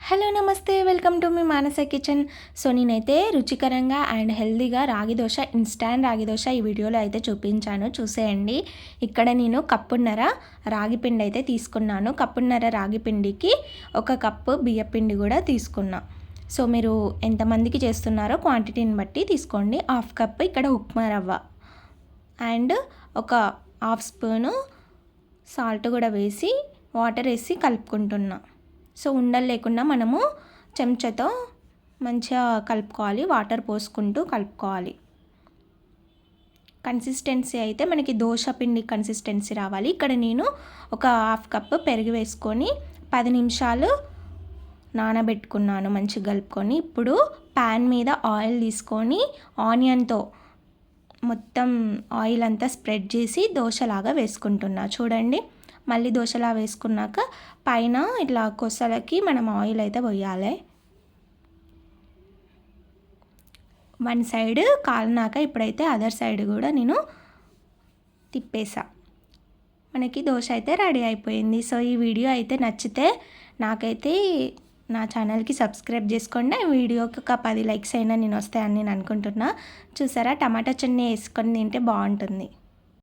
Hello నమస్తే welcome to me Manasa kitchen. So నేనైతే రుచికరంగా అండ్ హెల్దీగా రాగి దోశ, ఇన్స్టాంట్ రాగి దోశ ఈ వీడియోలో అయితే చూపించాను, చూసేయండి. ఇక్కడ నేను కప్పున్నర రాగి పిండి అయితే తీసుకున్నాను. కప్పున్నర రాగి పిండికి 1 కప్పు బియ్య పిండి కూడా తీసుకున్నా. సో మీరు ఎంతమందికి చేస్తున్నారో క్వాంటిటీని బట్టి తీసుకోండి. 1/2 కప్ ఇక్కడ ఉప్మా రవ్వ అండ్ ఒక 1/2 స్పూను సాల్ట్ కూడా వేసి వాటర్ వేసి కలుపుకుంటున్నా. సో ఉండలు లేకుండా మనము చెంచాతో మంచిగా కలుపుకోవాలి, వాటర్ పోసుకుంటూ కలుపుకోవాలి. కన్సిస్టెన్సీ అయితే మనకి దోశ పిండి కన్సిస్టెన్సీ రావాలి. ఇక్కడ నేను ఒక 1/2 కప్ పెరుగు వేసుకొని 10 నిమిషాలు నానబెట్టుకున్నాను, మంచిగా కలుపుకొని. ఇప్పుడు ప్యాన్ మీద ఆయిల్ తీసుకొని ఆనియన్తో మొత్తం ఆయిల్ అంతా స్ప్రెడ్ చేసి దోశలాగా వేసుకుంటున్నా. చూడండి, మళ్ళీ దోశలా వేసుకున్నాక పైన ఇట్లా కొసలకి మనం ఆయిల్ అయితే పోయాలి. 1 సైడ్ కాలినాక ఇప్పుడైతే అదర్ సైడ్ కూడా నేను తిప్పేసా. మనకి దోశ అయితే రెడీ అయిపోయింది. సో ఈ వీడియో అయితే నచ్చితే నాకైతే నా ఛానల్కి సబ్స్క్రైబ్ చేసుకోండి. వీడియోకి ఒక 10 లైక్స్ అయినా నేను వస్తాయని నేను అనుకుంటున్నా. చూసారా, టమాటా చట్నీ వేసుకొని తింటే బాగుంటుంది.